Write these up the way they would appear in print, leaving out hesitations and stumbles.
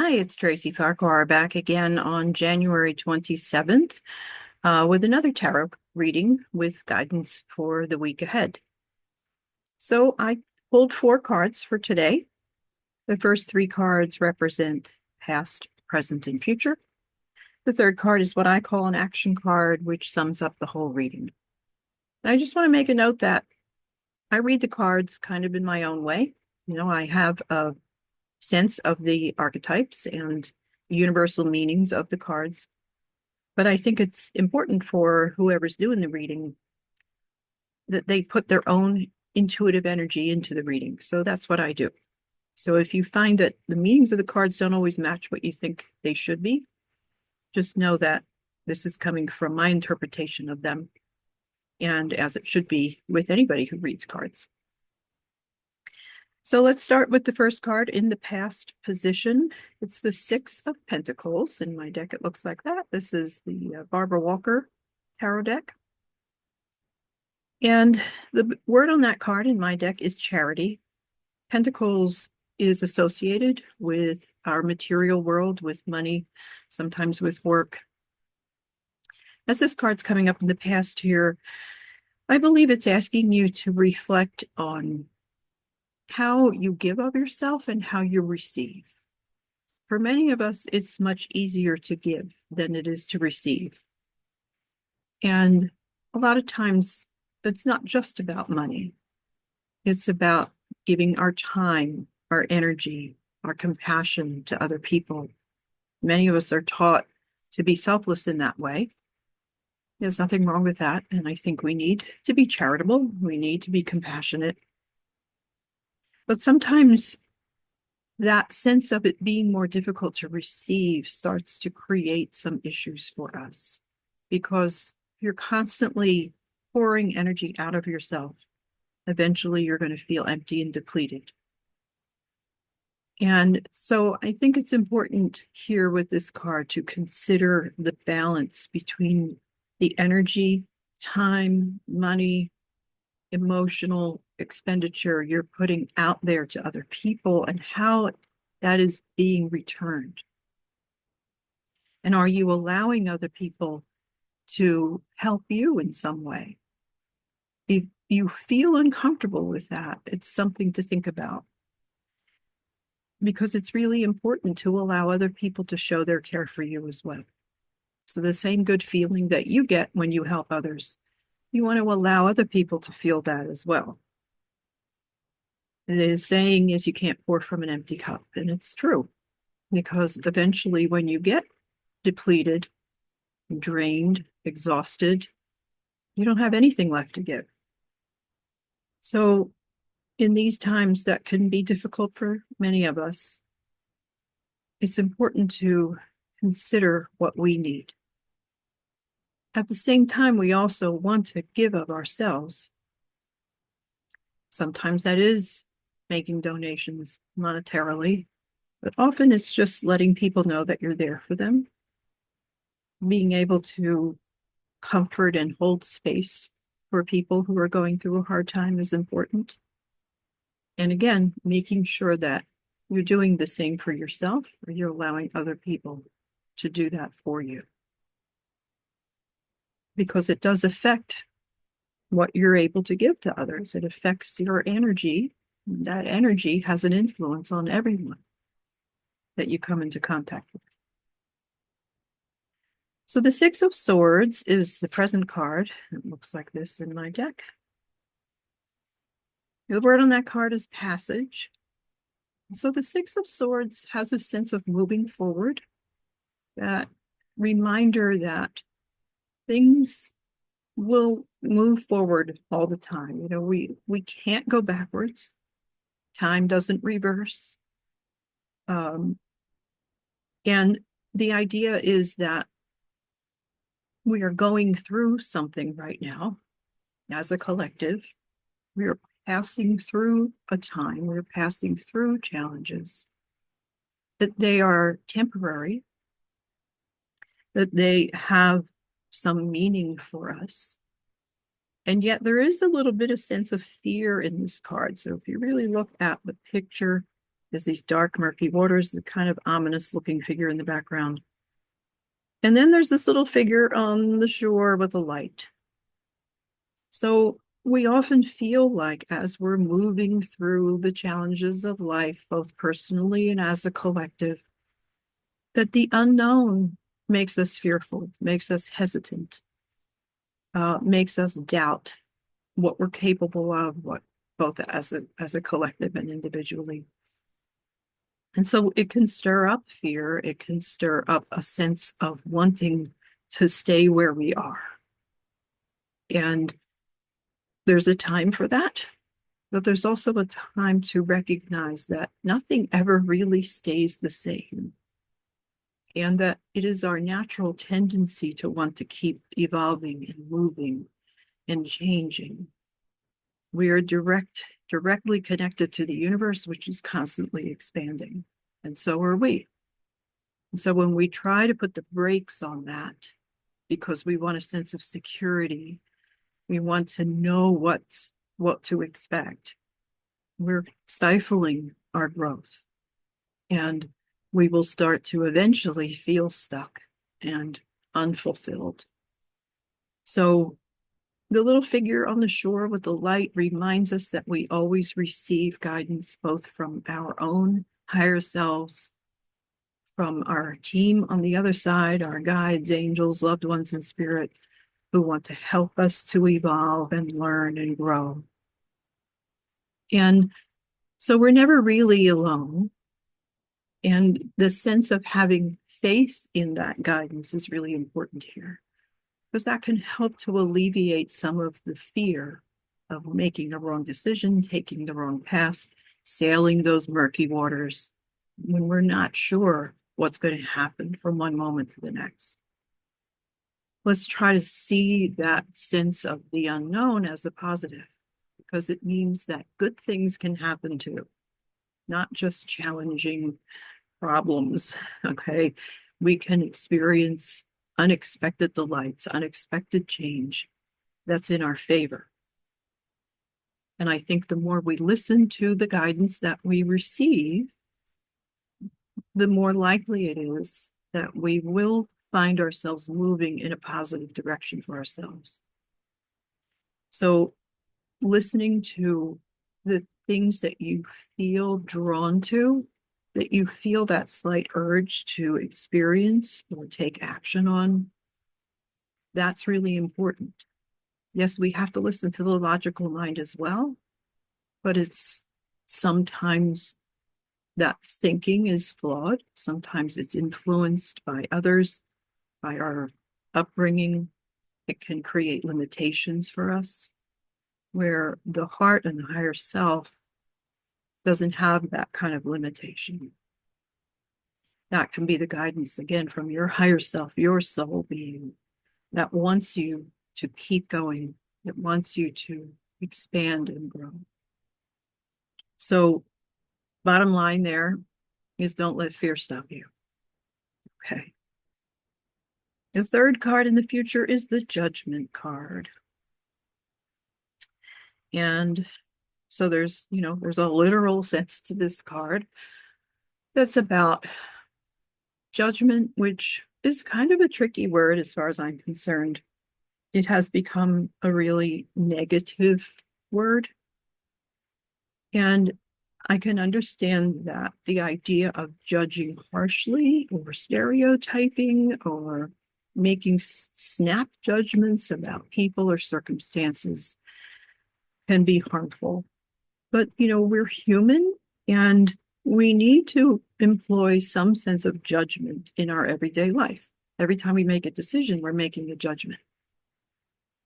Hi, it's Tracy Farquhar back again on January 27th with another tarot reading with guidance for the week ahead. So I pulled four cards for today. The first three cards represent past, present, and future. The third card is what I call an action card, which sums up the whole reading. And I just want to make a note that I read the cards kind of in my own way. I have a sense of the archetypes and universal meanings of the cards. But I think it's important for whoever's doing the reading that they put their own intuitive energy into the reading. So that's what I do. So if you find that the meanings of the cards don't always match what you think they should be, just know that this is coming from my interpretation of them, and as it should be with anybody who reads cards. So let's start with the first card in the past position. It's the Six of Pentacles. In my deck, it looks like that. This is the Barbara Walker tarot deck. And the word on that card in my deck is charity. Pentacles is associated with our material world, with money, sometimes with work. As this card's coming up in the past here, I believe it's asking you to reflect on how you give of yourself and how you receive. For many of us, it's much easier to give than it is to receive. And a lot of times, it's not just about money. It's about giving our time, our energy, our compassion to other people. Many of us are taught to be selfless in that way. There's nothing wrong with that. And I think we need to be charitable. We need to be compassionate. But sometimes that sense of it being more difficult to receive starts to create some issues for us because you're constantly pouring energy out of yourself. Eventually, you're going to feel empty and depleted. And so I think it's important here with this card to consider the balance between the energy, time, money, emotional expenditure you're putting out there to other people and how that is being returned. And are you allowing other people to help you in some way? If you feel uncomfortable with that, it's something to think about, because it's really important to allow other people to show their care for you as well. So the same good feeling that you get when you help others, you want to allow other people to feel that as well. The saying is you can't pour from an empty cup, and it's true, because eventually when you get depleted, drained, exhausted, you don't have anything left to give. So in these times that can be difficult for many of us, it's important to consider what we need. At the same time, we also want to give of ourselves. Sometimes that is making donations monetarily, but often it's just letting people know that you're there for them. Being able to comfort and hold space for people who are going through a hard time is important. And again, making sure that you're doing the same for yourself, or you're allowing other people to do that for you. Because it does affect what you're able to give to others. It affects your energy. That energy has an influence on everyone that you come into contact with. So the Six of Swords is the present card. It looks like this in my deck. The word on that card is passage. So the Six of Swords has a sense of moving forward, that reminder that things will move forward all the time. We can't go backwards. Time doesn't reverse. And the idea is that we are going through something right now as a collective. We are passing through a time, we're passing through challenges, that they are temporary, that they have some meaning for us. And yet there is a little bit of sense of fear in this card. So if you really look at the picture, There's these dark, murky waters, the kind of ominous looking figure in the background. And then there's this little figure on the shore with a light. So we often feel like as we're moving through the challenges of life, both personally and as a collective, that the unknown makes us fearful, makes us hesitant, makes us doubt what we're capable of, what both as a collective and individually. And so it can stir up fear. It can stir up a sense of wanting to stay where we are. And there's a time for that, but there's also a time to recognize that nothing ever really stays the same. And that it is our natural tendency to want to keep evolving and moving and changing. We are directly connected to the universe, which is constantly expanding. And so are we. And so when we try to put the brakes on that, because we want a sense of security, we want to know what to expect, we're stifling our growth. And we will start to eventually feel stuck and unfulfilled. So the little figure on the shore with the light reminds us that we always receive guidance both from our own higher selves, from our team on the other side, our guides, angels, loved ones in spirit, who want to help us to evolve and learn and grow. And so we're never really alone. And the sense of having faith in that guidance is really important here, because that can help to alleviate some of the fear of making a wrong decision, taking the wrong path, sailing those murky waters when we're not sure what's going to happen from one moment to the next. Let's try to see that sense of the unknown as a positive, because it means that good things can happen too, not just challenging problems. Okay. We can experience unexpected delights, unexpected change that's in our favor. And I think the more we listen to the guidance that we receive, the more likely it is that we will find ourselves moving in a positive direction for ourselves. So listening to the things that you feel drawn to, that you feel that slight urge to experience or take action on, that's really important. Yes, we have to listen to the logical mind as well, but it's sometimes that thinking is flawed. Sometimes it's influenced by others, by our upbringing. It can create limitations for us, where the heart and the higher self doesn't have that kind of limitation. That can be the guidance, again, from your higher self, your soul being, that wants you to keep going, that wants you to expand and grow. So bottom line there is don't let fear stop you. Okay. The third card in the future is the Judgment card. And so there's a literal sense to this card that's about judgment, which is kind of a tricky word as far as I'm concerned. It has become a really negative word. And I can understand that the idea of judging harshly or stereotyping or making snap judgments about people or circumstances can be harmful. But, we're human and we need to employ some sense of judgment in our everyday life. Every time we make a decision, we're making a judgment.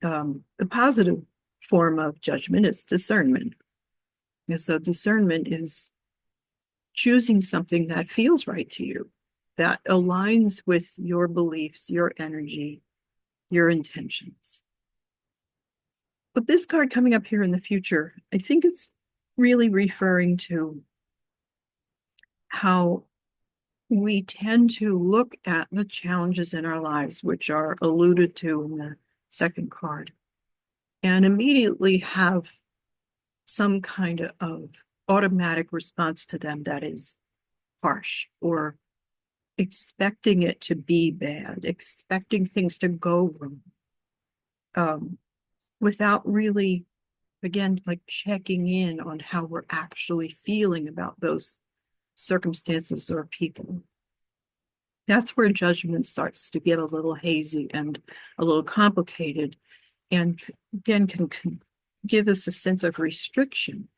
The positive form of judgment is discernment. And so discernment is choosing something that feels right to you, that aligns with your beliefs, your energy, your intentions. But this card coming up here in the future, I think it's really referring to how we tend to look at the challenges in our lives, which are alluded to in the second card, and immediately have some kind of automatic response to them that is harsh, or expecting it to be bad, expecting things to go wrong, without really, again, like checking in on how we're actually feeling about those circumstances or people. That's where judgment starts to get a little hazy and a little complicated, and again can give us a sense of restriction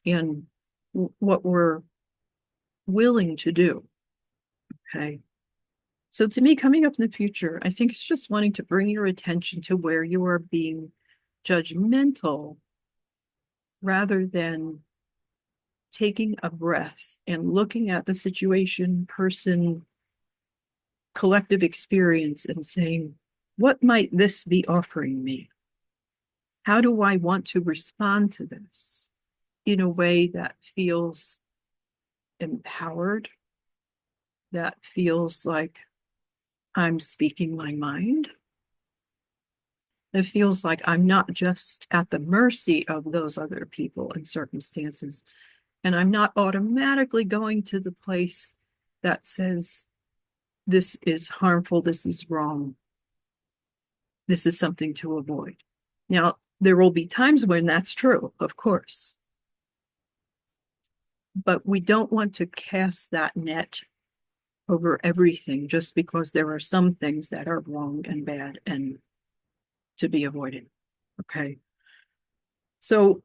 in what we're willing to do. Okay. So to me, coming up in the future, I think it's just wanting to bring your attention to where you are being judgmental rather than taking a breath and looking at the situation, person, collective experience and saying, what might this be offering me? How do I want to respond to this in a way that feels empowered, that feels like I'm speaking my mind? It feels like I'm not just at the mercy of those other people and circumstances, and I'm not automatically going to the place that says, this is harmful, this is wrong, this is something to avoid. Now, there will be times when that's true, of course, but we don't want to cast that net over everything just because there are some things that are wrong and bad and to be avoided. Okay. So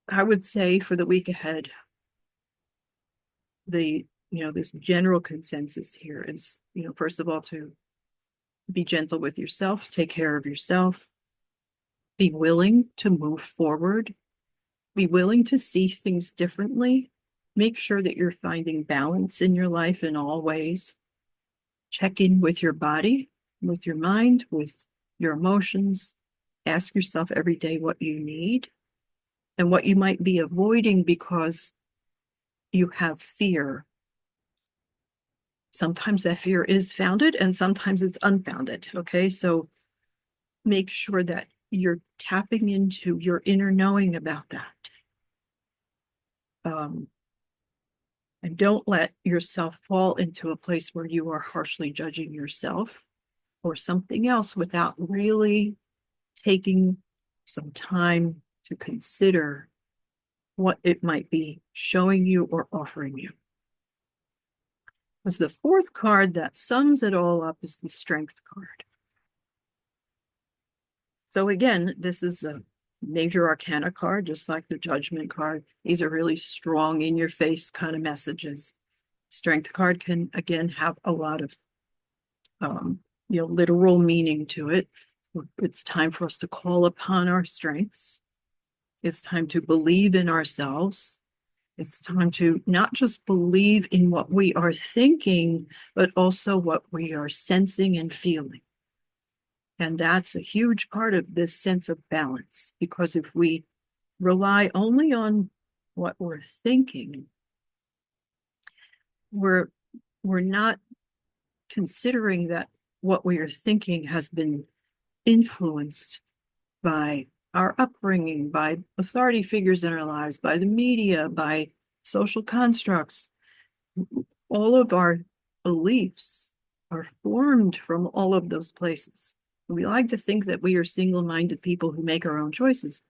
I would say for the week ahead, this general consensus here is, first of all, to be gentle with yourself, take care of yourself, be willing to move forward, be willing to see things differently, make sure that you're finding balance in your life in all ways. Check in with your body, with your mind, with your emotions. Ask yourself every day what you need and what you might be avoiding because you have fear. Sometimes that fear is founded and sometimes it's unfounded. Okay. So make sure that you're tapping into your inner knowing about that. And don't let yourself fall into a place where you are harshly judging yourself or something else without really taking some time to consider what it might be showing you or offering you. Because the fourth card that sums it all up is the Strength card. So again, this is a major arcana card, just like the Judgment card. These are really strong in your face kind of messages. Strength card can, again, have a lot of literal meaning to it. It's time for us to call upon our strengths. It's time to believe in ourselves. It's time to not just believe in what we are thinking, but also what we are sensing and feeling. And that's a huge part of this sense of balance, because if we rely only on what we're thinking, we're not considering that what we are thinking has been influenced by our upbringing, by authority figures in our lives, by the media, by social constructs. All of our beliefs are formed from all of those places. We like to think that we are single-minded people who make our own choices.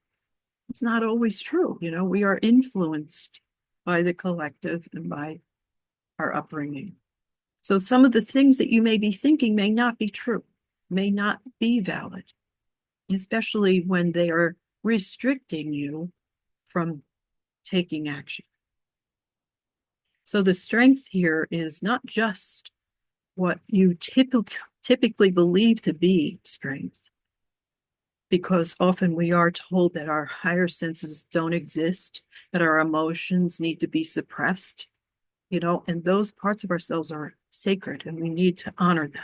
It's not always true. We are influenced by the collective and by our upbringing. So some of the things that you may be thinking may not be true, may not be valid, especially when they are restricting you from taking action. So the strength here is not just what you typically believe to be strength, because often we are told that our higher senses don't exist, that our emotions need to be suppressed, and those parts of ourselves are sacred and we need to honor them.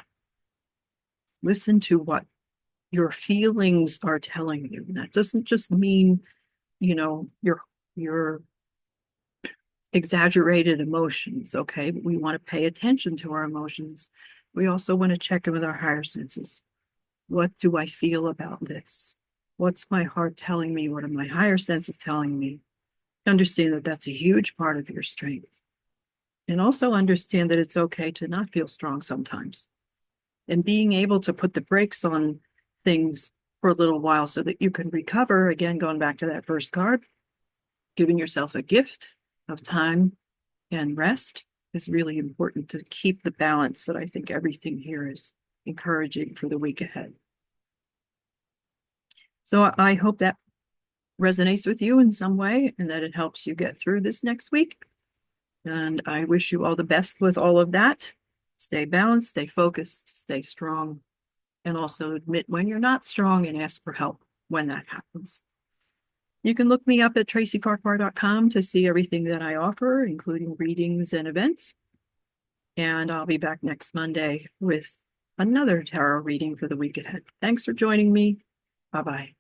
Listen to what your feelings are telling you. That doesn't just mean, your exaggerated emotions, okay? But we want to pay attention to our emotions. We also want to check in with our higher senses. What do I feel about this? What's my heart telling me? What are my higher senses telling me? Understand that that's a huge part of your strength. And also understand that it's okay to not feel strong sometimes. And being able to put the brakes on things for a little while so that you can recover, again, going back to that first card, giving yourself a gift of time and rest is really important to keep the balance that I think everything here is encouraging for the week ahead. So I hope that resonates with you in some way and that it helps you get through this next week. And I wish you all the best with all of that. Stay balanced, stay focused, stay strong, and also admit when you're not strong and ask for help when that happens. You can look me up at tracyfarquhar.com to see everything that I offer, including readings and events. And I'll be back next Monday with another tarot reading for the week ahead. Thanks for joining me. Bye-bye.